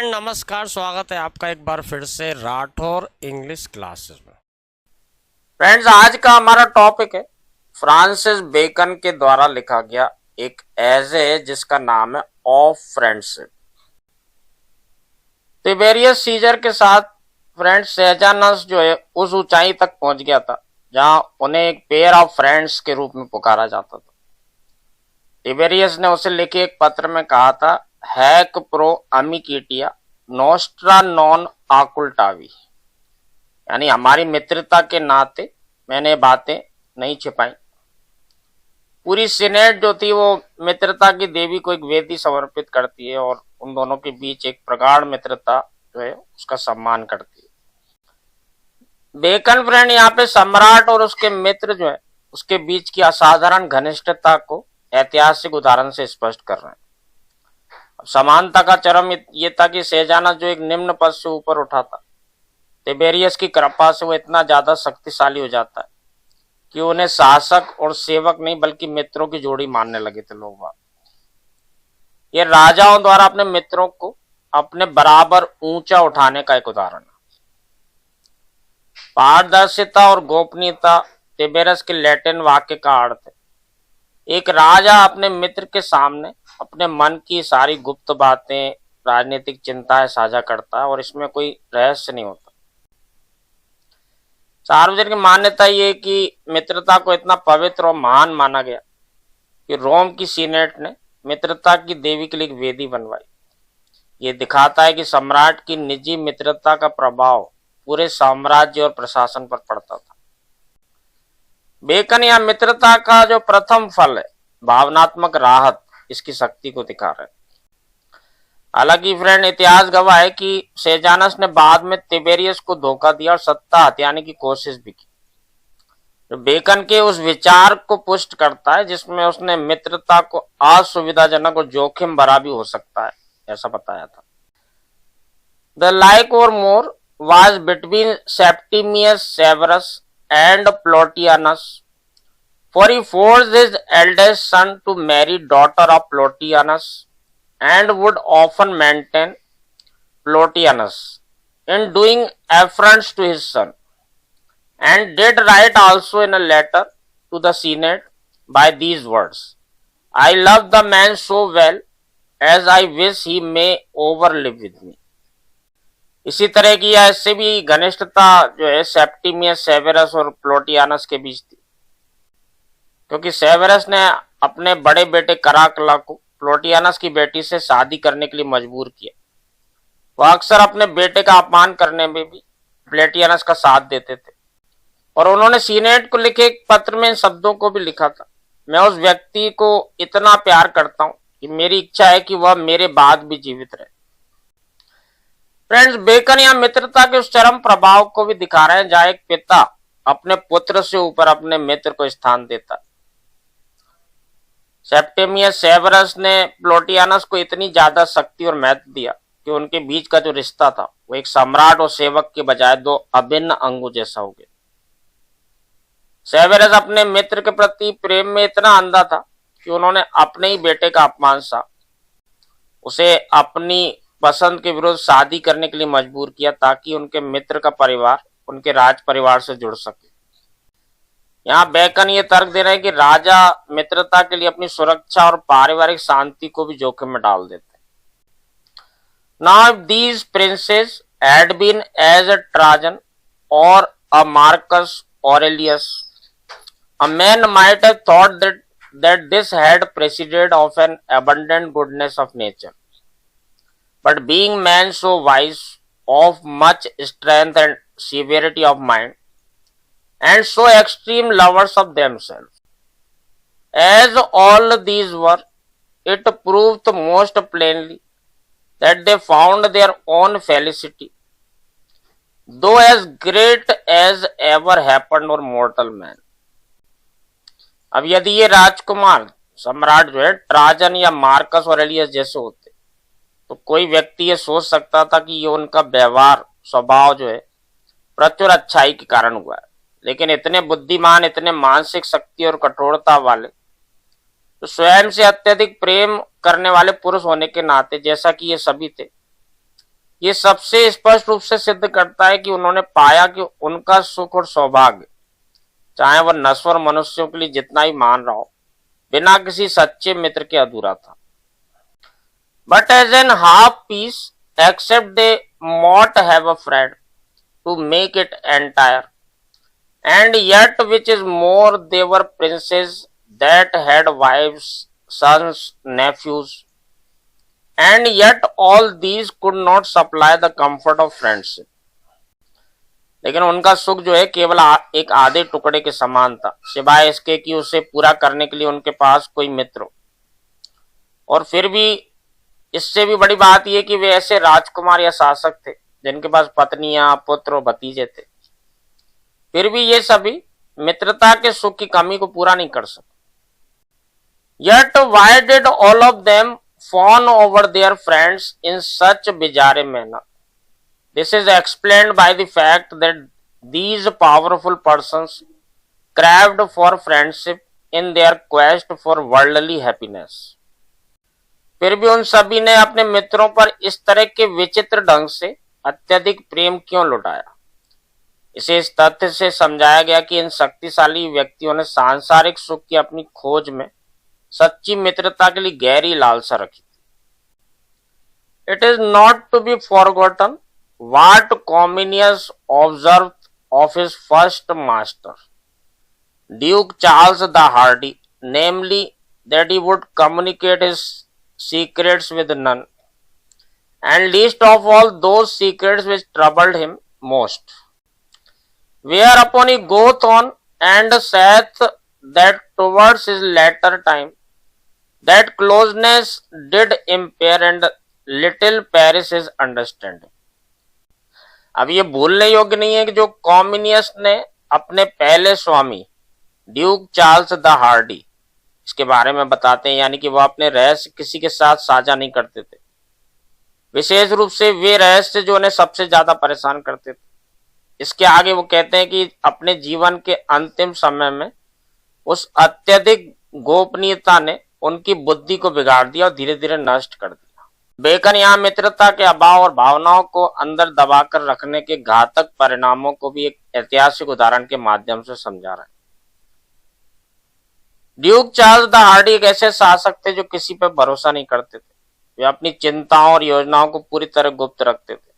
Friend नमस्कार, स्वागत है आपका एक बार फिर से राठौर इंग्लिश क्लासेस में। फ्रेंड्स, आज का हमारा टॉपिक है फ्रांसिस बेकन के द्वारा लिखा गया एक एसे जिसका नाम है ऑफ फ्रेंडशिप। तिबेरियस सीजर के साथ फ्रेंड सेजानस जो है उस ऊंचाई तक पहुंच गया था जहां उन्हें एक पेयर ऑफ फ्रेंड्स के रूप में पुकारा जाता था। तिबेरियस ने उसे लिखे एक पत्र में कहा था, हैक प्रो अमिकिटिया नोस्ट्रा नॉन आकुल्टावी, यानी हमारी मित्रता के नाते मैंने बातें नहीं छिपाई। पूरी सीनेट जो थी वो मित्रता की देवी को एक वेदी समर्पित करती है और उन दोनों के बीच एक प्रगाढ़ मित्रता जो है उसका सम्मान करती है। बेकन फ्रेंड यहाँ पे सम्राट और उसके मित्र जो है उसके बीच की असाधारण घनिष्ठता को ऐतिहासिक उदाहरण से स्पष्ट कर रहे हैं। समानता का चरम ये था कि सेजानस जो एक निम्न पद से ऊपर उठा था, तिबेरियस की कृपा से वो इतना ज्यादा शक्तिशाली हो जाता है कि उन्हें शासक और सेवक नहीं बल्कि मित्रों की जोड़ी मानने लगे थे लोग। ये राजाओं द्वारा अपने मित्रों को अपने बराबर ऊंचा उठाने का एक उदाहरण है। पारदर्शिता और गोपनीयता तिबेरियस के लैटिन वाक्य का अर्थ है। एक राजा अपने मित्र के सामने अपने मन की सारी गुप्त बातें, राजनीतिक चिंताएं साझा करता है और इसमें कोई रहस्य नहीं होता। सार्वजनिक मान्यता ये कि मित्रता को इतना पवित्र और महान माना गया कि रोम की सीनेट ने मित्रता की देवी के लिए एक वेदी बनवाई। ये दिखाता है कि सम्राट की निजी मित्रता का प्रभाव पूरे साम्राज्य और प्रशासन पर पड़ता था। बेकन या मित्रता का जो प्रथम फल है भावनात्मक राहत, इसकी शक्ति को दिखा रहे हैं। हालांकि फ्रेंड इतिहास गवाह है कि सेजानस ने बाद में तिबेरियस को धोखा दिया और सत्ता हथियाने की कोशिश भी की, जो बेकन के उस विचार को पुष्ट करता है जिसमें उसने मित्रता को असुविधाजनक और जोखिम भरा भी हो सकता है ऐसा बताया था। द लाइक और मोर was between Septimius Severus and Plotianus, for he forced his eldest son to marry daughter of Plotianus and would often maintain Plotianus in doing affronts to his son, and did write also in a letter to the Senate by these words, I love the man so well as I wish he may overlive with me। इसी तरह की या इससे भी घनिष्ठता जो है Septimius Severus और प्लोटियानस के बीच थी, क्योंकि सेवेरस ने अपने बड़े बेटे कराकला को प्लोटियानस की बेटी से शादी करने के लिए मजबूर किया। वह अक्सर अपने बेटे का अपमान करने में भी प्लेटियानस का साथ देते थे और उन्होंने सीनेट को लिखे एक पत्र में इन शब्दों को भी लिखा था, मैं उस व्यक्ति को इतना प्यार करता हूं कि मेरी इच्छा है कि वह मेरे बाद भी जीवित रहे। फ्रेंड्स, बेकन या मित्रता के उस चरम प्रभाव को भी दिखा रहे हैं जहां एक पिता अपने पुत्र से ऊपर अपने मित्र को स्थान देता। सेप्टिमियस सेवेरस ने प्लोटियानस को इतनी ज्यादा शक्ति और महत्व दिया कि उनके बीच का जो रिश्ता था वो एक सम्राट और सेवक के बजाय दो अभिन्न अंगों जैसा हो गया। सेवेरस अपने मित्र के प्रति प्रेम में इतना अंधा था कि उन्होंने अपने ही बेटे का अपमान सा उसे अपनी पसंद के विरुद्ध शादी करने के लिए मजबूर किया ताकि उनके मित्र का परिवार उनके राज परिवार से जुड़ सके। यहाँ बेकन ये तर्क दे रहे हैं कि राजा मित्रता के लिए अपनी सुरक्षा और पारिवारिक शांति को भी जोखिम में डाल देते हैं। Now if these princes had been as a Trajan और a Marcus Aurelius, a man might have thought that this had preceded of an abundant goodness of nature, but being men so wise, of much strength and severity of mind, and so extreme lovers of themselves, as all these were, it proved most plainly that they found their own felicity, though as great as ever happened or mortal man। अब यदि ये राजकुमार सम्राट जो है ट्राजन या Marcus Aurelius जैसे होते तो कोई व्यक्ति ये सोच सकता था कि ये उनका व्यवहार स्वभाव जो है प्रचुर अच्छाई के कारण हुआ है, लेकिन इतने बुद्धिमान, इतने मानसिक शक्ति और कठोरता वाले, तो स्वयं से अत्यधिक प्रेम करने वाले पुरुष होने के नाते जैसा कि ये सभी थे, ये सबसे स्पष्ट रूप से सिद्ध करता है कि उन्होंने पाया कि उनका सुख और सौभाग्य, चाहे वह नश्वर मनुष्यों के लिए जितना ही मान रहा हो, बिना किसी सच्चे मित्र के अधूरा था। But as an half piece, except they mought have a friend to make it entire, and yet which is more, they were princes that had wives, sons, nephews, and yet all these could not supply the comfort of friendship. लेकिन उनका सुख जो है केवल एक आधे टुकड़े के समान था, सिवाय इसके कि उसे पूरा करने के लिए उनके पास कोई मित्र हो। और फिर भी इससे भी बड़ी बात यह कि वे ऐसे राजकुमार या शासक थे जिनके पास पत्नियां, पुत्र और भतीजे थे, फिर भी ये सभी मित्रता के सुख की कमी को पूरा नहीं कर सके। Yet why did all of them fawn over their friends in such bizarre manner? This is explained by the fact that these powerful persons craved for friendship in their quest for worldly happiness. फिर भी उन सभी ने अपने मित्रों पर इस तरह के विचित्र ढंग से अत्यधिक प्रेम क्यों लुटाया? इसे इस तथ्य से समझाया गया कि इन शक्तिशाली व्यक्तियों ने सांसारिक सुख की अपनी खोज में सच्ची मित्रता के लिए गहरी लालसा रखी थी। It is not to be forgotten what Comineus observe of his first master Duke Charles the Hardy, namely that he would communicate his secrets with none, and least of all those secrets which troubled him most. Whereupon he goeth on and saith that towards his latter time that closeness did impair and little perish his understanding. अब ये भूलने योग्य नहीं है कि जो कॉमिनियस ने अपने पहले स्वामी ड्यूक चार्ल्स द हार्डी, इसके बारे में बताते हैं, यानी कि वह अपने रहस्य किसी के साथ साझा नहीं करते थे, विशेष रूप से वे रहस्य जो उन्हें सबसे ज्यादा परेशान करते थे। इसके आगे वो कहते हैं कि अपने जीवन के अंतिम समय में उस अत्यधिक गोपनीयता ने उनकी बुद्धि को बिगाड़ दिया और धीरे धीरे नष्ट कर दिया। बेकन यहाँ मित्रता के अभाव और भावनाओं को अंदर दबाकर रखने के घातक परिणामों को भी एक ऐतिहासिक उदाहरण के माध्यम से समझा रहा है। ड्यूक चार्ल्स द हार्डी एक ऐसे शासक थे जो किसी पर भरोसा नहीं करते थे। वे अपनी चिंताओं और योजनाओं को पूरी तरह गुप्त रखते थे।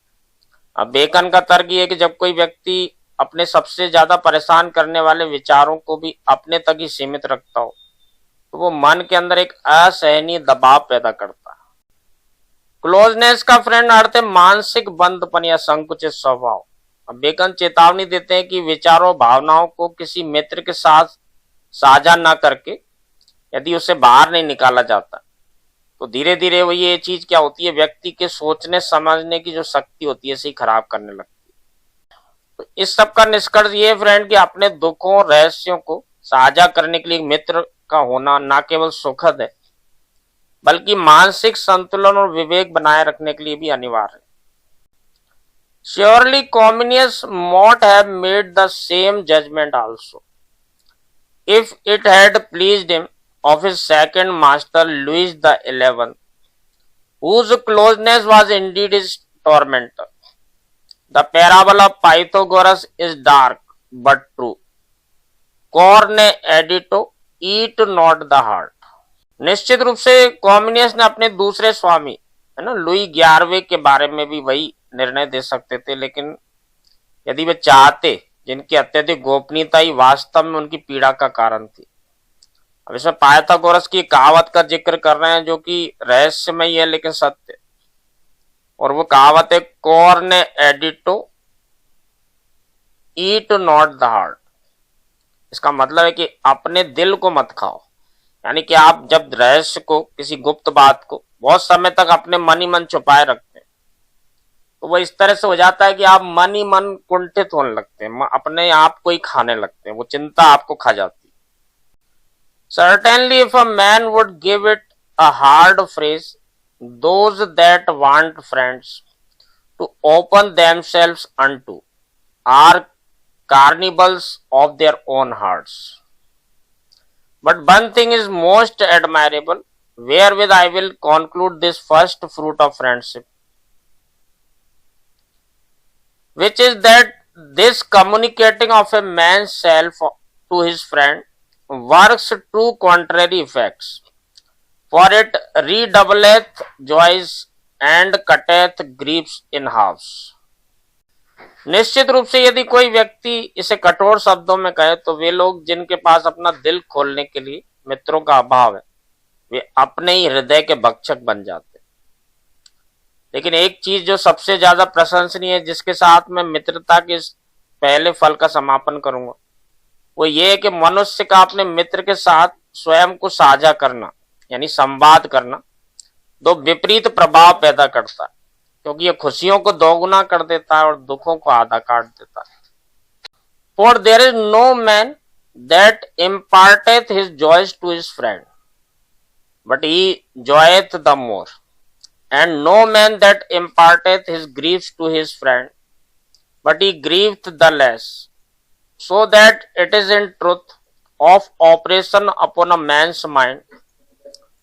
अब बेकन का तर्क ये है कि जब कोई व्यक्ति अपने सबसे ज्यादा परेशान करने वाले विचारों को भी अपने तक ही सीमित रखता हो तो वो मन के अंदर एक असहनीय दबाव पैदा करता है। क्लोजनेस का फ्रेंड अर्थ है मानसिक बंधपन या संकुचित स्वभाव। अब बेकन चेतावनी देते हैं कि विचारों भावनाओं को किसी मित्र के साथ साझा न करके यदि उसे बाहर नहीं निकाला जाता तो धीरे धीरे वो ये चीज क्या होती है, व्यक्ति के सोचने समझने की जो शक्ति होती है इसे खराब करने लगती है। तो इस सब का निष्कर्ष ये फ्रेंड कि अपने दुखों रहस्यों को साझा करने के लिए मित्र का होना न केवल सुखद है बल्कि मानसिक संतुलन और विवेक बनाए रखने के लिए भी अनिवार्य है। Surely Comineus mought have made the same judgment also if it had pleased him of his second master Louis XI, whose closeness was indeed his tormentor. The parable of Pythagoras is dark but true. Corne edito, eat not the heart. निश्चित रूप से कॉमिनियस ने अपने दूसरे स्वामी है ना Louis 11वें के बारे में भी वही निर्णय दे सकते थे, लेकिन यदि वे चाहते, जिनकी अत्यधिक गोपनीयता ही वास्तव में उनकी पीड़ा का कारण थी। अब इसमें पाइथागोरस की कहावत का जिक्र कर रहे हैं जो कि रहस्यमयी है लेकिन सत्य, और वो कहावत है कॉर्ने एडिटो ईट नॉट द हार्ट। इसका मतलब है कि अपने दिल को मत खाओ, यानी कि आप जब रहस्य को, किसी गुप्त बात को बहुत समय तक अपने मन ही मन छुपाए रखते हैं तो वो इस तरह से हो जाता है कि आप मन ही मन कुंठित होने लगते हैं, अपने आप को ही खाने लगते हैं, वो चिंता आपको खा जाती है। Certainly, if a man would give it a hard phrase, those that want friends to open themselves unto are carnivals of their own hearts. But one thing is most admirable, wherewith I will conclude this first fruit of friendship. which is that this communicating of a man's self to his friend works two contrary effects. For it redoubleth joys and cutteth griefs in halves. निश्चित रूप से यदि कोई व्यक्ति इसे कठोर शब्दों में कहे तो वे लोग जिनके पास अपना दिल खोलने के लिए मित्रों का अभाव है, वे अपने ही हृदय के भक्षक बन जाते हैं। लेकिन एक चीज जो सबसे ज्यादा प्रशंसनीय है, जिसके साथ मैं मित्रता के इस पहले फल का समापन करूंगा, वो ये है कि मनुष्य का अपने मित्र के साथ स्वयं को साझा करना यानी संवाद करना दो विपरीत प्रभाव पैदा करता है, क्योंकि ये खुशियों को दोगुना कर देता है और दुखों को आधा काट देता है। For there is no man that imparteth his joys to his friend but he joyeth the more, and no man that imparteth his griefs to his friend but he grieveth the less, so that it is in truth of operation upon a man's mind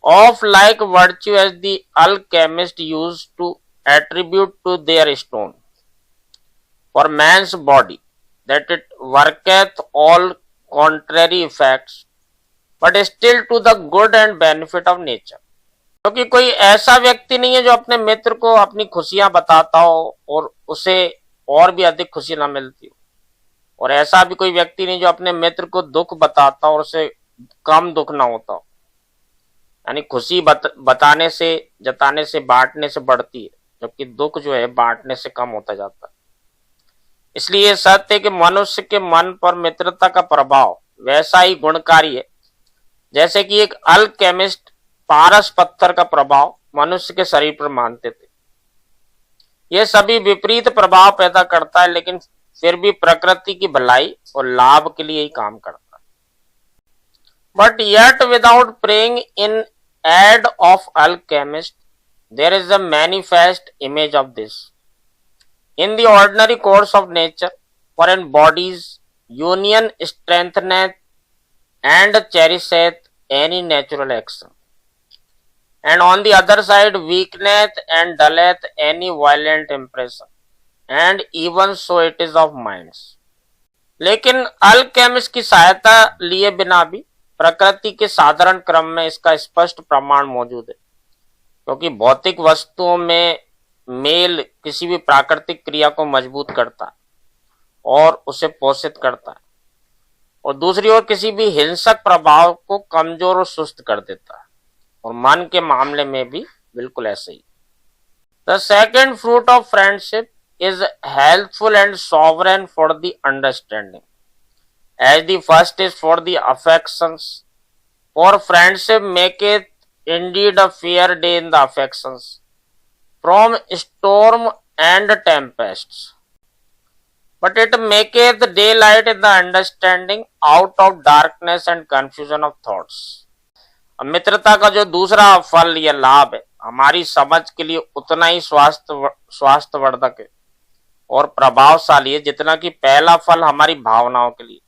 of like virtue as the alchemist used to attribute to their stone for man's body, that it worketh all contrary effects but still to the good and benefit of nature. क्योंकि कोई ऐसा व्यक्ति नहीं है जो अपने मित्र को अपनी खुशियां बताता हो और उसे और भी अधिक खुशी ना मिलती हो, और ऐसा भी कोई व्यक्ति नहीं जो अपने मित्र को दुख बताता और उसे कम दुख ना होता हो। यानी खुशी बताने से, जताने से, बांटने से बढ़ती है, जबकि दुख जो है बांटने से कम होता जाता है। इसलिए यह सत्य है कि मनुष्य के मन पर मित्रता का प्रभाव वैसा ही गुणकारी है जैसे कि एक अल्केमिस्ट पारस पत्थर का प्रभाव मनुष्य के शरीर पर मानते थे। यह सभी विपरीत प्रभाव पैदा करता है, लेकिन फिर भी प्रकृति की भलाई और लाभ के लिए ही काम करता है। But yet without praying in aid of alchemist there is a manifest image of this in the ordinary course of nature, for in bodies union strengtheneth and cherisheth any natural action, and on the other side weakness and dulleth any violent impression, and even so it is of minds. लेकिन alchemist की सहायता लिए बिना भी प्रकृति के साधारण क्रम में इसका स्पष्ट प्रमाण मौजूद है, क्योंकि भौतिक वस्तुओं में मेल किसी भी प्राकृतिक क्रिया को मजबूत करता है और उसे पोषित करता है, और दूसरी ओर किसी भी हिंसक प्रभाव को कमजोर और सुस्त कर देता है, और मन के मामले में भी बिल्कुल ऐसे ही। The second fruit of friendship is helpful and sovereign for the understanding as the first is for the affections, for friendship maketh indeed a fair day in the affections from storm and tempests, but it maketh daylight in the understanding out of darkness and confusion of thoughts. मित्रता का जो दूसरा फल या लाभ है हमारी समझ के लिए उतना ही स्वास्थ्यवर्धक है और प्रभावशाली है जितना कि पहला फल हमारी भावनाओं के लिए,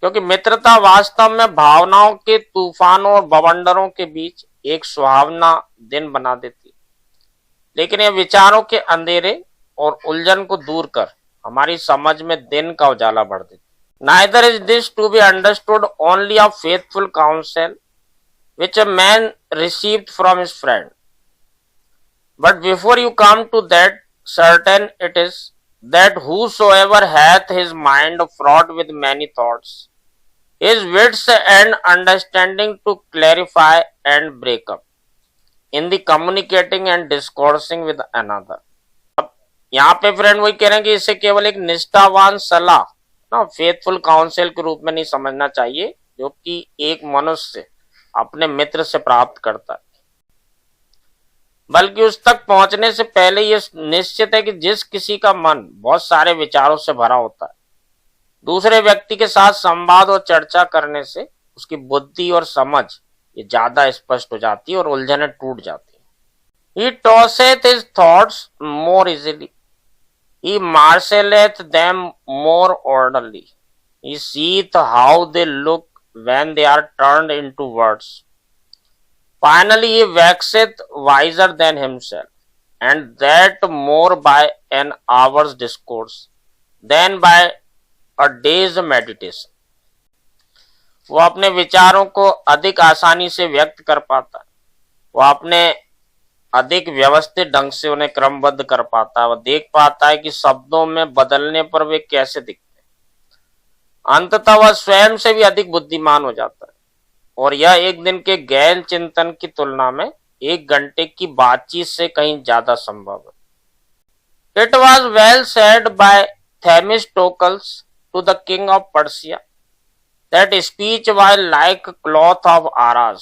क्योंकि मित्रता वास्तव में भावनाओं के तूफानों और बवंडरों के बीच एक सुहावना दिन बना देती है, लेकिन ये विचारों के अंधेरे और उलझन को दूर कर हमारी समझ में दिन का उजाला भर देती है। Neither is this to be understood only of faithful counsel which a man received from his friend, but before you come to that, certain it is that whosoever hath his mind fraught with many thoughts, his wits and understanding to clarify and break up in the communicating and discoursing with another. यहाँ पे friend वही कह रहे हैं कि इसे केवल एक निष्ठावान सलाह ना फेथफुल काउंसिल के रूप में नहीं समझना चाहिए जो कि एक मनुष्य अपने मित्र से प्राप्त करता है, बल्कि उस तक पहुंचने से पहले यह निश्चित है कि जिस किसी का मन बहुत सारे विचारों से भरा होता है, दूसरे व्यक्ति के साथ संवाद और चर्चा करने से उसकी बुद्धि और समझ ये ज्यादा स्पष्ट हो जाती है और उलझनें टूट जाती है। He tosseth his thoughts more easily, he marshalleth them more orderly, he seeth how they look when they are turned into words. Finally he waxeth wiser than himself, and that more by an hour's discourse than by a day's meditation. वो अपने विचारों को अधिक आसानी से व्यक्त कर पाता है, वो अपने अधिक व्यवस्थित ढंग से उन्हें क्रमबद्ध कर पाता है, वो देख पाता है कि शब्दों में बदलने पर वे कैसे दिखते हैं। अंततः वह स्वयं से भी अधिक बुद्धिमान हो जाता है, और यह एक दिन के गहन चिंतन की तुलना में 1 घंटे की बातचीत से कहीं ज्यादा संभव है। It was well said by Themistocles to the king of Persia that speech was like cloth of arras,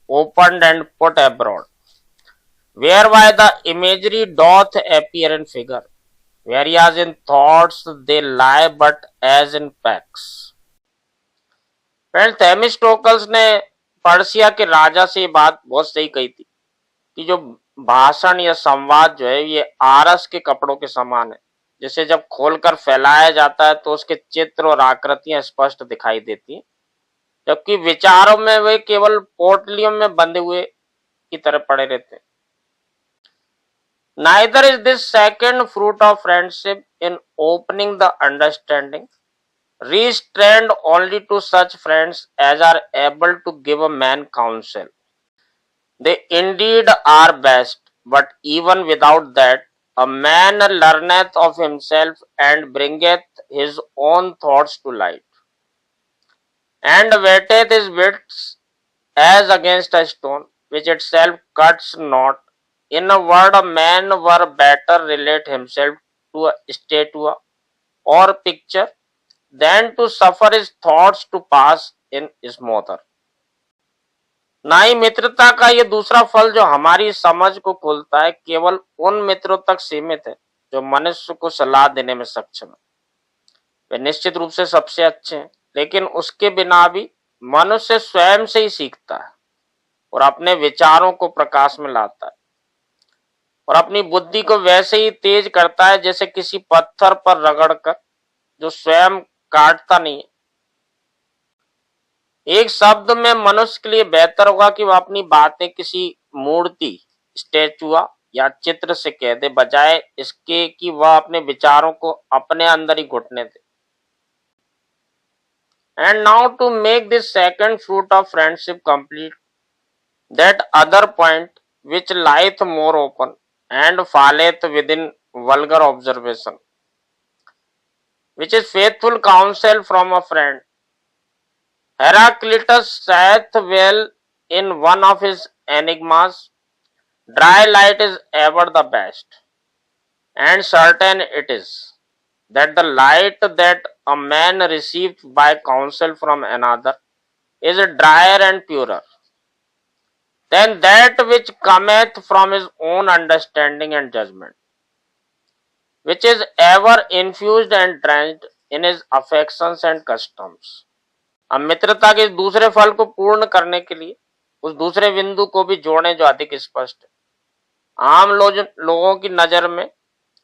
opened and put abroad, whereby the imagery doth appear in figure, whereas in thoughts they lie but as in packs. Friend, Themistocles ने Persia के राजा से ये बात बहुत सही कही थी कि जो भाषण या संवाद जो है ये आरस के कपड़ों के समान है, जिसे जब खोलकर फैलाया जाता है तो उसके चित्र और आकृतियां स्पष्ट दिखाई देती हैं, जबकि विचारों में वे केवल पोटलियों में बंधे हुए की तरह पड़े रहते हैं। Neither is this second fruit of friendship in opening the understanding restrained only to such friends as are able to give a man counsel. They indeed are best, but even without that, a man learneth of himself and bringeth his own thoughts to light, and weighteth his wits as against a stone, which itself cuts not. In a word, a man were better relate himself to a statue or picture than to suffer his thoughts to pass in smother. ना ही मित्रता का ये दूसरा फल जो हमारी समझ को खोलता है केवल उन मित्रों तक सीमित है जो मनुष्य को सलाह देने में सक्षम है। वे निश्चित रूप से सबसे अच्छे हैं, लेकिन उसके बिना भी मनुष्य स्वयं से ही सीखता है और अपने विचारों को प्रकाश में लाता है और अपनी बुद्धि को वैसे ही तेज करता है जैसे किसी पत्थर पर रगड़कर जो स्वयं काटता नहीं है। एक शब्द में मनुष्य के लिए बेहतर होगा कि वह अपनी बातें किसी मूर्ति, स्टैचुआ या चित्र से कह दे, बजाय इसके कि वह अपने विचारों को अपने अंदर ही घुटने दे। And now to make this second fruit of friendship complete, that other point which lieth more open and falleth within vulgar observation, which is faithful counsel from a friend. Heraclitus saith well in one of his enigmas, dry light is ever the best, and certain it is that the light that a man received by counsel from another is drier and purer than that which cometh from his own understanding and judgment, which is ever infused and drenched in his affections and customs. अब मित्रता के दूसरे फल को पूर्ण करने के लिए उस दूसरे बिंदु को भी जोड़ें जो अधिक स्पष्ट है। आम लोगों की नजर में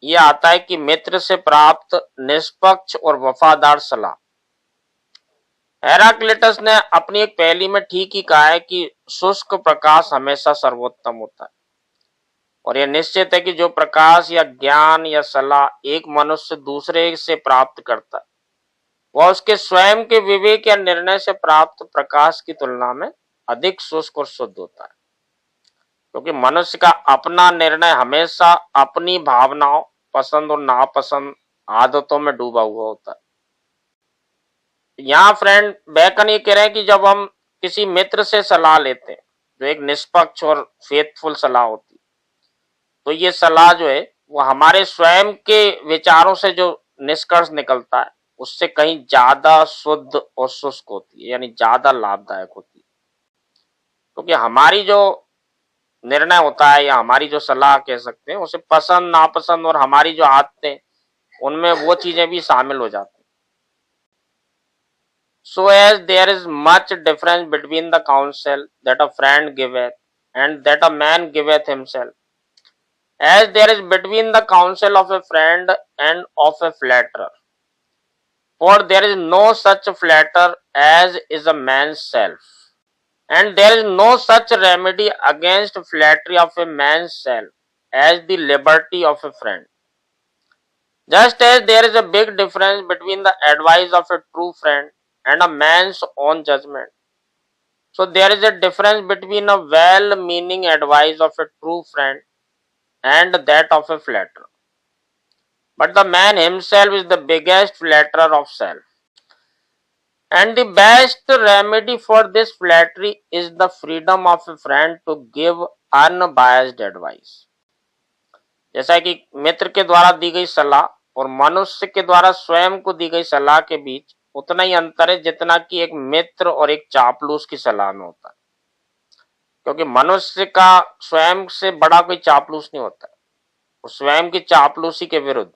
यह आता है कि मित्र से प्राप्त निष्पक्ष और वफादार सलाह। हेराक्लिटस ने अपनी एक पहेली में ठीक ही कहा है कि शुष्क प्रकाश हमेशा सर्वोत्तम होता है, और यह निश्चित है कि जो प्रकाश या ज्ञान या सलाह एक मनुष्य दूसरे से प्राप्त करता है वह उसके स्वयं के विवेक या निर्णय से प्राप्त प्रकाश की तुलना में अधिक शुष्क और शुद्ध होता है, क्योंकि मनुष्य का अपना निर्णय हमेशा अपनी भावनाओं, पसंद और नापसंद आदतों में डूबा हुआ होता है। यहाँ फ्रेंड बैकन ये कह रहे हैं कि जब हम किसी मित्र से सलाह लेते हैं जो एक निष्पक्ष और फेथफुल सलाह होती है, तो ये सलाह जो है वो हमारे स्वयं के विचारों से जो निष्कर्ष निकलता है उससे कहीं ज्यादा शुद्ध और शुष्क होती है, यानी ज्यादा लाभदायक होती है, क्योंकि हमारी जो निर्णय होता है या हमारी जो सलाह कह सकते हैं उसे पसंद नापसंद और हमारी जो आदतें उनमें वो चीजें भी शामिल हो जाती हैं। So as there is much difference between the counsel that a friend giveth and that a man giveth himself, as there is between the counsel of a friend and of a flatterer, for there is no such flatterer as is a man's self, and there is no such remedy against flattery of a man's self as the liberty of a friend. Just as there is a big difference between the advice of a true friend and a man's own judgment, so there is a difference between a well-meaning advice of a true friend and that of a flatterer. But the man himself is the biggest flatterer of self. And the best remedy for this flattery is the freedom of a friend to give unbiased advice. जैसा कि मित्र के द्वारा दी गई सलाह और मनुष्य के द्वारा स्वयं को दी गई सलाह के बीच उतना ही अंतर है जितना कि एक मित्र और एक चापलूस की सलाह में होता है, क्योंकि मनुष्य का स्वयं से बड़ा कोई चापलूस नहीं होता है। और स्वयं की चापलूसी के विरुद्ध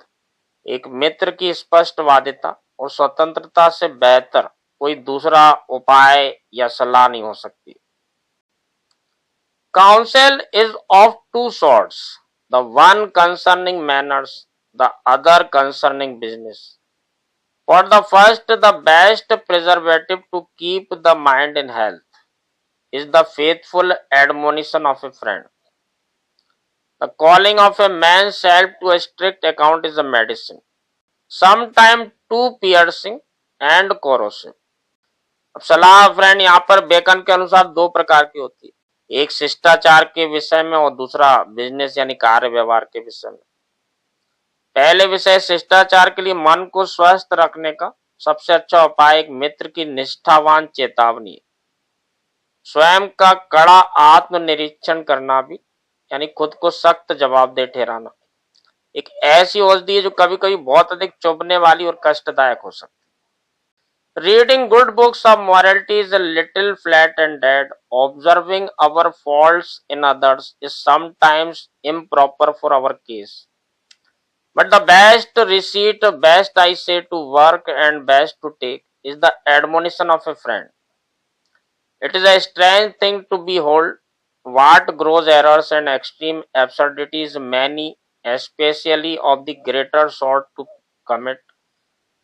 एक मित्र की स्पष्टवादिता और स्वतंत्रता से बेहतर कोई दूसरा उपाय या सलाह नहीं हो सकती। Counsel is of two sorts, the one concerning manners, the other concerning business. For the first, the best preservative to keep the mind in health is the faithful admonition of a friend. The calling of a man's self to a strict account is a medicine, sometimes too piercing and corrosive. अब सलाह friend यहाँ पर bacon के अनुसार दो प्रकार की होती है, एक शिष्टाचार के विषय में और दूसरा बिजनेस यानी कार्य व्यवहार के विषय में। पहले विषय शिष्टाचार के लिए मन को स्वस्थ रखने का सबसे अच्छा उपाय एक मित्र की निष्ठावान चेतावनी है। स्वयं का कड़ा आत्मनिरीक्षण करना भी यानी खुद को सख्त जवाबदेह ठहराना एक ऐसी औषधि है जो कभी कभी बहुत अधिक चुभने वाली और कष्टदायक हो सकती है। Reading good books of morality is a little flat and dead. Observing our faults in others is sometimes improper for our case. But the best receipt, best I say to work and best to take is the admonition of a friend. It is a strange thing to behold what gross errors and extreme absurdities many, especially of the greater sort, to commit,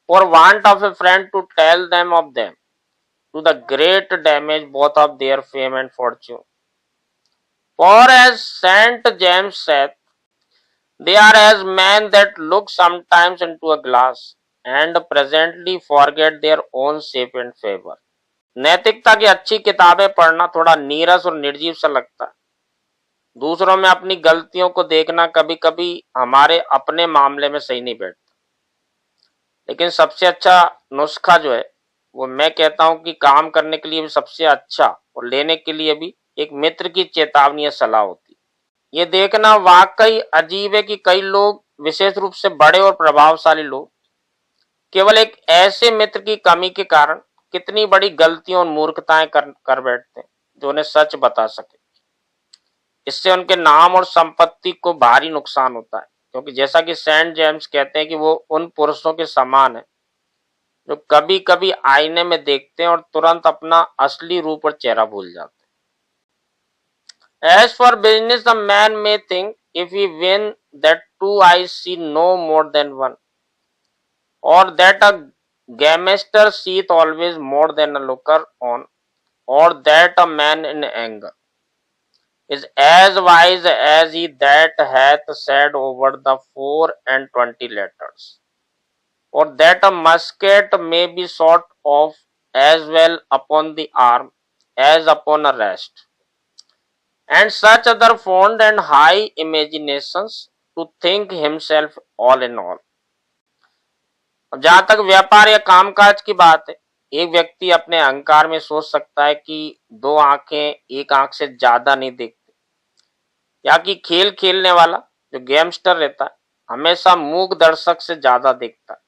for want of a friend to tell them of them, to the great damage both of their fame and fortune. For as Saint James saith, they are as men that look sometimes into a glass and presently forget their own shape and favor. नैतिकता की अच्छी किताबें पढ़ना थोड़ा नीरस और निर्जीव सा लगता है। दूसरों में अपनी गलतियों को देखना कभी कभी हमारे अपने मामले में सही नहीं बैठता, लेकिन सबसे अच्छा नुस्खा जो है वो मैं कहता हूं कि काम करने के लिए भी सबसे अच्छा और लेने के लिए भी एक मित्र की चेतावनी या सलाह होती है। ये देखना वाकई अजीब है कि कई लोग, विशेष रूप से बड़े और प्रभावशाली लोग, केवल एक ऐसे मित्र की कमी के कारण कितनी बड़ी गलतियों और मूर्खताएं कर बैठते हैं जो उन्हें सच बता सके। इससे उनके नाम और संपत्ति को भारी नुकसान होता है, क्योंकि जैसा कि सेंट जेम्स कहते हैं कि वो उन पुरुषों के समान है जो कभी कभी आईने में देखते हैं और तुरंत अपना असली रूप और चेहरा भूल जाते हैं। As for business, a man may think if he win that two eyes see no more than one, or that a gamester seeth always more than a looker on, or that a man in anger is as wise as he that hath said over the 24 letters, or that a musket may be shot off as well upon the arm as upon a rest, and such other fond and high imaginations to think himself all in all. अब जहां तक व्यापार या कामकाज की बात है, एक व्यक्ति अपने अहंकार में सोच सकता है कि दो आंखें एक आंख से ज्यादा नहीं देखती, या कि खेल खेलने वाला जो गेमस्टर रहता है हमेशा मूक दर्शक से ज्यादा देखता है,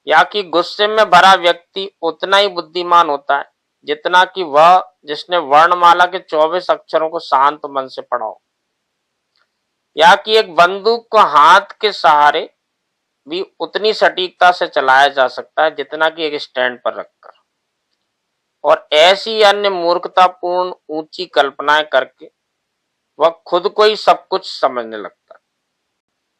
या कि गुस्से में भरा व्यक्ति उतना ही बुद्धिमान होता है जितना कि वह जिसने वर्णमाला के 24 अक्षरों को शांत मन से पढ़ा हो, या कि एक बंदूक को हाथ के सहारे भी उतनी सटीकता से चलाया जा सकता है जितना कि एक स्टैंड पर रखकर, और ऐसी अन्य मूर्खतापूर्ण ऊंची कल्पनाएं करके वह खुद को ही सब कुछ समझने लगता है।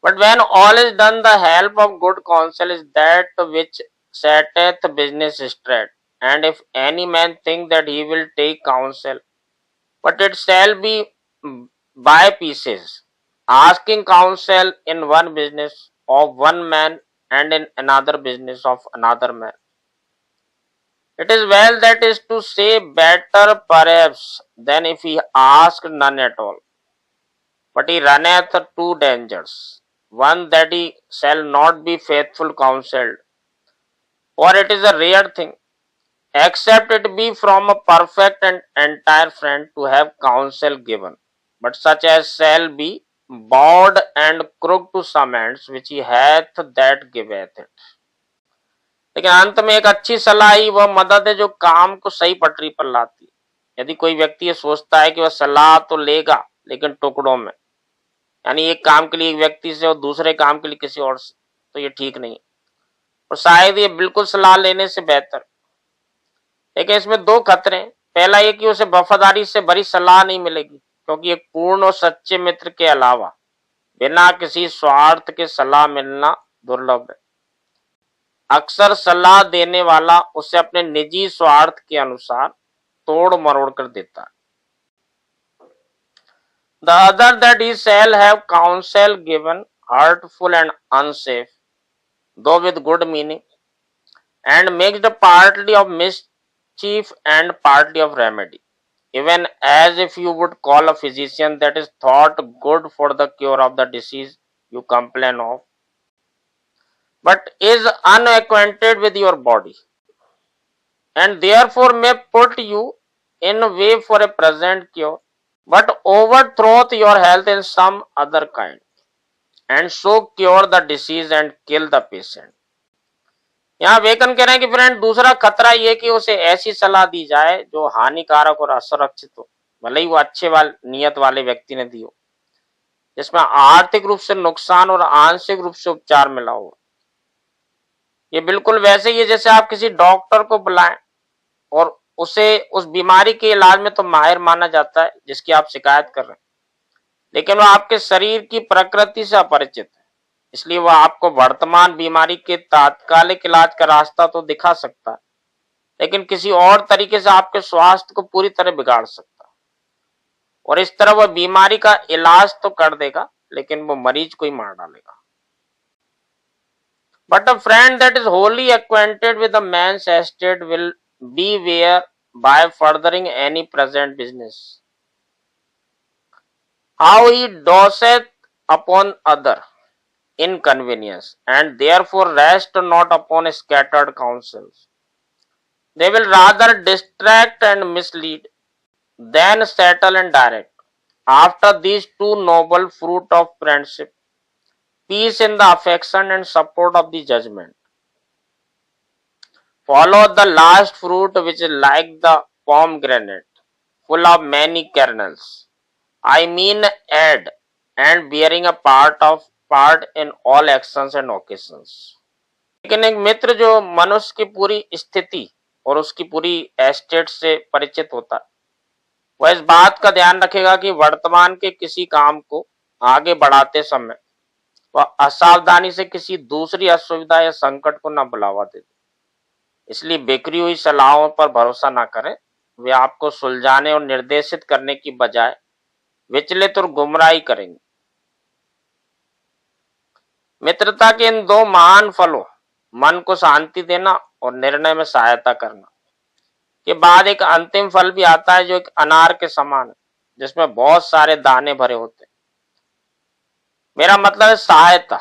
But when all is done, the help of good counsel is that which setteth business straight. And if any man think that he will take counsel, but it shall be by pieces, asking counsel in one business of one man and in another business of another man. It is well that is to say better perhaps than if he asked none at all. But he runneth two dangers. One that he shall not be faithful counselled, for it is a rare thing, except it be from a perfect and entire friend to have counsel given, but such as shall be bowed and crooked to some ends which he hath that giveth it. लेकिन अंत में एक अच्छी सलाह ही वह मदद है जो काम को सही पटरी पर लाती है। यदि कोई व्यक्ति ये सोचता है कि वह सलाह तो लेगा लेकिन टुकड़ों में, यानी एक काम के लिए एक व्यक्ति से और दूसरे काम के लिए किसी और से, तो ये ठीक नहीं, और शायद ये बिल्कुल सलाह लेने से बेहतर। लेकिन इसमें दो खतरे हैं। पहला ये कि उसे वफादारी से भरी सलाह नहीं मिलेगी, क्योंकि एक पूर्ण और सच्चे मित्र के अलावा बिना किसी स्वार्थ के सलाह मिलना दुर्लभ है। अक्सर सलाह देने वाला उसे अपने निजी स्वार्थ के अनुसार तोड़ मरोड़ कर देता है। The other that he shall have counsel given hurtful and unsafe, though with good meaning, and mixed partly of mischief and partly of remedy, even as if you would call a physician that is thought good for the cure of the disease you complain of, but is unacquainted with your body, and therefore may put you in way for a present cure, but overthroweth your health in some other kind, and so cure the disease and kill the patient. यहाँ woken कह रहे हैं कि friend दूसरा खतरा ये कि उसे ऐसी सलाह दी जाए जो हानिकारक और असुरक्षित हो, भले ही वो अच्छे नियत वाले व्यक्ति ने दी हो, जिसमें आर्थिक रूप से नुकसान और आंशिक रूप से उपचार मिला हो। ये बिल्कुल वैसे ही है जैसे आप किसी डॉक्टर को बुलाएं और उसे उस बीमारी के इलाज में तो माहिर माना जाता है जिसकी आप शिकायत कर रहे हैं, लेकिन वह आपके शरीर की प्रकृति से अपरिचित है, इसलिए वह आपको वर्तमान बीमारी के तात्कालिक इलाज का रास्ता तो दिखा सकता है, लेकिन किसी और तरीके से आपके स्वास्थ्य को पूरी तरह बिगाड़ सकता है। और इस तरह वह बीमारी का इलाज तो कर देगा, लेकिन वो मरीज को ही मार डालेगा। But a friend that is wholly acquainted with a man's estate will beware by furthering any present business, how he doseth upon other inconvenience, and therefore rest not upon scattered counsels. They will rather distract and mislead than settle and direct. After these two noble fruit of friendship, peace in the affection and support of the judgment, follow the last fruit, which is like the pomegranate, full of many kernels. I mean, add and bearing a part in all actions and occasions. लेकिन एक मित्र जो मनुष्य की पूरी स्थिति और उसकी पूरी एस्टेट से परिचित होता है, वह इस बात का ध्यान रखेगा कि वर्तमान के किसी काम को आगे बढ़ाते समय वह असावधानी से किसी दूसरी असुविधा या संकट को न बुलावा दे। इसलिए बिखरी हुई सलाहों पर भरोसा न करें, वे आपको सुलझाने और निर्देशित करने की बजाय विचलित और गुमराही करेंगे। मित्रता के इन दो महान फलों, मन को शांति देना और निर्णय में सहायता करना, के बाद एक अंतिम फल भी आता है जो एक अनार के समान है, जिसमें बहुत सारे दाने भरे होते हैं। मेरा मतलब है सहायता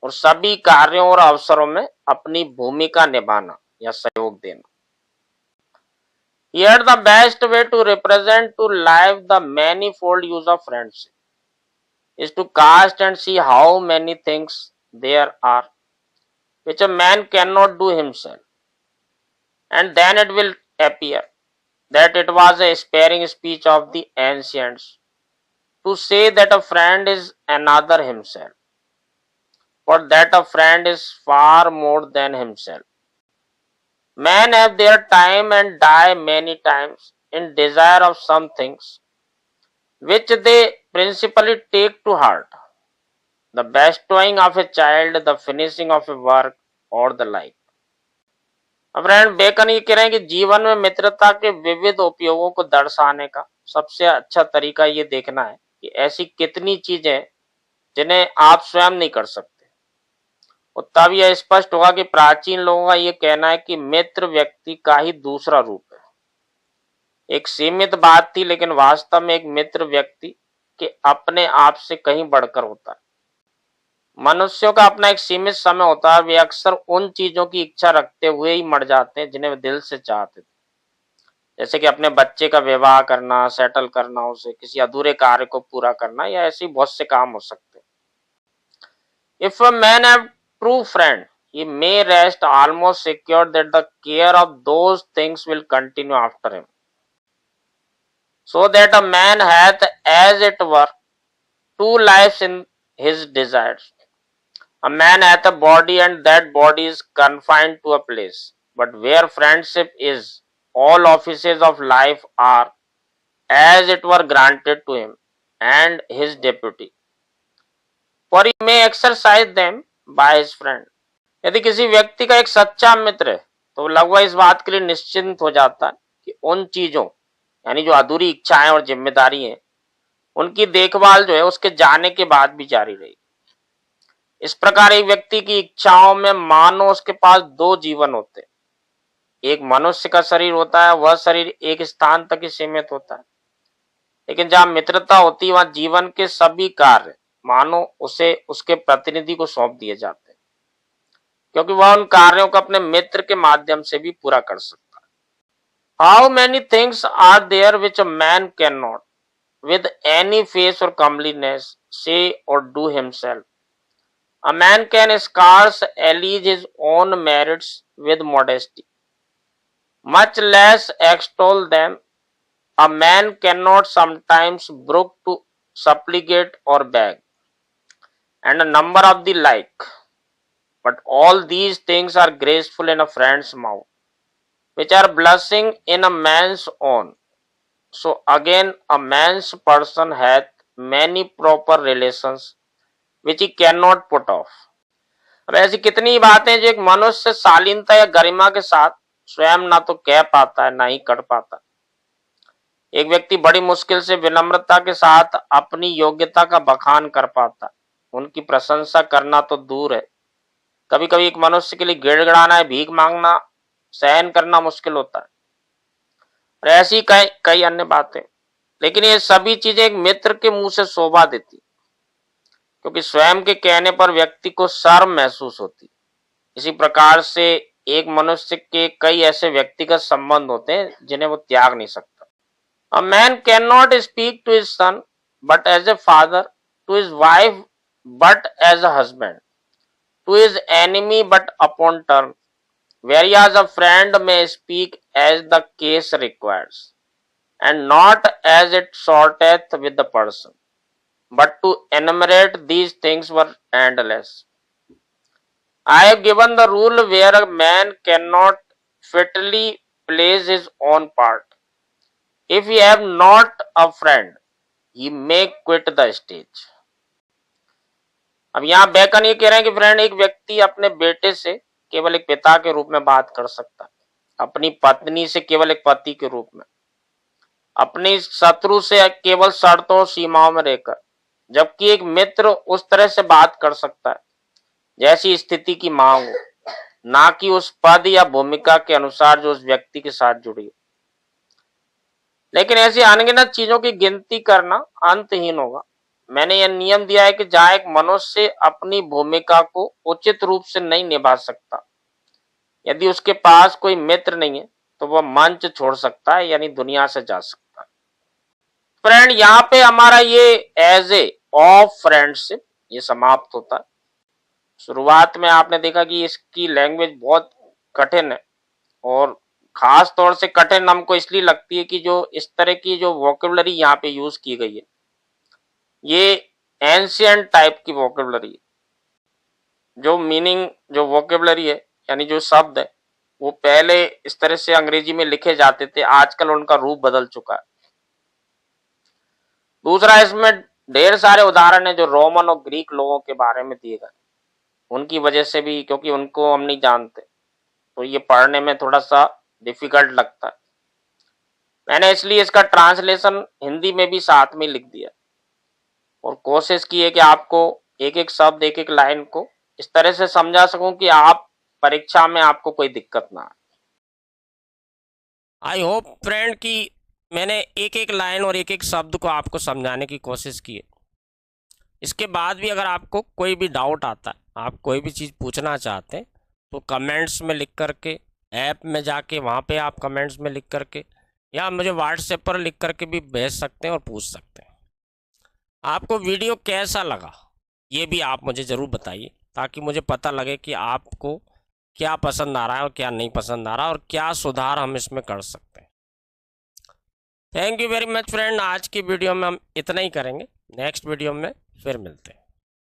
और सभी कार्यों और अवसरों में अपनी भूमिका निभाना या सहयोग देना। Here the best way to represent to life the manifold use of friendship is to cast and see how many things there are which a man cannot do himself, and then it will appear that it was a sparing speech of the ancients to say that a friend is another himself, for that a friend is far more than himself. Men have their time and die many times in desire of some things which they principally take to heart, the bestowing of a child, the finishing of a work or the like. Friend Bacon ये कह रहे हैं कि जीवन में मित्रता के विविध उपयोगों को दर्शाने का सबसे अच्छा तरीका ये देखना है कि ऐसी कितनी चीजें जिन्हें आप स्वयं नहीं कर सकते। और तब यह स्पष्ट होगा कि प्राचीन लोगों का यह कहना है कि मित्र व्यक्ति का ही दूसरा रूप है। एक सीमित बात थी, लेकिन वास्तव में एक मित्र व्यक्ति के अपने आप से कहीं बढ़कर होता है। मनुष्यों का अपना एक सीमित समय होता है। वे अक्सर उन चीजों की इच्छा रखते हुए ही मर जाते हैं जिन्हें वे दिल से चाहते थे, जैसे कि अपने बच्चे का विवाह करना, सेटल करना, उसे किसी अधूरे कार्य को पूरा करना, या ऐसे बहुत से काम हो सकते हैं। If a man have true friend, he may rest almost secure that the care of those things will continue after him. So that a man hath, as it were, two lives in his desires. A man hath a body, and that body is confined to a place. But where friendship is, all offices of life are, as it were, granted to him and his deputy. For he may exercise them by his friend. यदि किसी व्यक्ति का एक सच्चा मित्र है तो लगभग इस बात के लिए निश्चिंत हो जाता है कि उन चीजों, यानी जो अधूरी इच्छाएं और जिम्मेदारी हैं, उनकी देखभाल जो है उसके जाने के बाद भी जारी रहेगी। इस प्रकार एक व्यक्ति की इच्छाओं में मानो उसके पास दो जीवन होते हैं। एक मनुष्य का शरीर होता है, वह शरीर एक स्थान तक ही सीमित होता है, लेकिन जहां मित्रता होती है वहां जीवन के सभी कार्य मानो उसे उसके प्रतिनिधि को सौंप दिए जाते हैं, क्योंकि वह उन कार्यों को अपने मित्र के माध्यम से भी पूरा कर सकता है। How many things are there which a man can not with any face or comeliness say or do himself. A man can scarce allege his own merits with modesty, much less extol them. A man cannot sometimes brook to supplicate or beg, and a number of the like. But all these things are graceful in a friend's mouth, which are blushing in a man's own. So again, a man's person hath many proper relations which he cannot put off. अब ऐसी कितनी बातें जो एक मनुष्य शालीनता या गरिमा के साथ स्वयं ना तो कह पाता है ना ही कर पाता। एक व्यक्ति बड़ी मुश्किल से विनम्रता के साथ अपनी योग्यता का बखान कर पाता है। उनकी प्रशंसा करना तो दूर है, कभी कभी एक मनुष्य के लिए गिड़गिड़ाना है, भीख मांगना, सहन करना मुश्किल होता है, और ऐसी कई कई अन्य बातें। लेकिन ये सभी चीजें एक मित्र के मुंह से शोभा देती, क्योंकि स्वयं के कहने पर व्यक्ति को शर्म महसूस होती। इसी प्रकार से एक मनुष्य के कई ऐसे व्यक्तिगत संबंध होते हैं जिन्हें वो त्याग नहीं सकता। A man can not speak to his son but as a father, to his wife but as a husband, to his enemy but upon term, whereas a friend may speak as the case requires, and not as it sorteth with the person. But to enumerate these things were endless. I have given the rule where a man cannot fitly plays his own part. If he have not a friend, he may quit the stage. अब यहाँ bacon ये कह रहे हैं कि friend, एक व्यक्ति अपने बेटे से केवल एक पिता के रूप में बात कर सकता है, अपनी पत्नी से केवल एक पति के रूप में, अपनी शत्रु से केवल शर्तों सीमाओं में रहकर, जबकि एक मित्र उस तरह से बात कर सकता है जैसी स्थिति की मांग हो, ना कि उस पद या भूमिका के अनुसार जो उस व्यक्ति के साथ जुड़ी हो। लेकिन ऐसी अनगिनत चीजों की गिनती करना अंतहीन होगा। मैंने यह नियम दिया है कि जहां एक मनुष्य अपनी भूमिका को उचित रूप से नहीं निभा सकता, यदि उसके पास कोई मित्र नहीं है, तो वह मंच छोड़ सकता है, यानी दुनिया से जा सकता है। फ्रेंड, यहाँ पे हमारा ये एज ए ऑफ फ्रेंडशिप ये समाप्त होता है। शुरुआत में आपने देखा कि इसकी लैंग्वेज बहुत कठिन है, और खास तौर से कठिन हमको इसलिए लगती है कि जो इस तरह की जो वोकेबलरी यहाँ पे यूज की गई है, ये एंशियंट टाइप की वोकेबलरी है। जो मीनिंग, जो वोकेबलरी है, यानी जो शब्द है, वो पहले इस तरह से अंग्रेजी में लिखे जाते थे, आजकल उनका रूप बदल चुका है। दूसरा, इसमें ढेर सारे उदाहरण है जो रोमन और ग्रीक लोगों के बारे में दिए गए। उनकी वजह से भी, क्योंकि उनको हम नहीं जानते, तो ये पढ़ने में थोड़ा सा डिफिकल्ट लगता है। मैंने इसलिए इसका ट्रांसलेशन हिंदी में भी साथ में लिख दिया और कोशिश की है कि आपको एक एक शब्द, एक एक लाइन को इस तरह से समझा सकूं कि आप परीक्षा में आपको कोई दिक्कत ना आए। आई होप फ्रेंड कि मैंने एक एक लाइन और एक एक शब्द को आपको समझाने की कोशिश की है। इसके बाद भी अगर आपको कोई भी डाउट आता है, आप कोई भी चीज़ पूछना चाहते हैं, तो कमेंट्स में लिख करके, ऐप में जाके वहाँ पे आप कमेंट्स में लिख करके, या मुझे व्हाट्सएप पर लिख करके भी भेज सकते हैं और पूछ सकते हैं। आपको वीडियो कैसा लगा ये भी आप मुझे ज़रूर बताइए, ताकि मुझे पता लगे कि आपको क्या पसंद आ रहा है और क्या नहीं पसंद आ रहा है और क्या सुधार हम इसमें कर सकते हैं। Thank you very much friend. आज की वीडियो में हम इतना ही करेंगे, नेक्स्ट वीडियो में फिर मिलते हैं।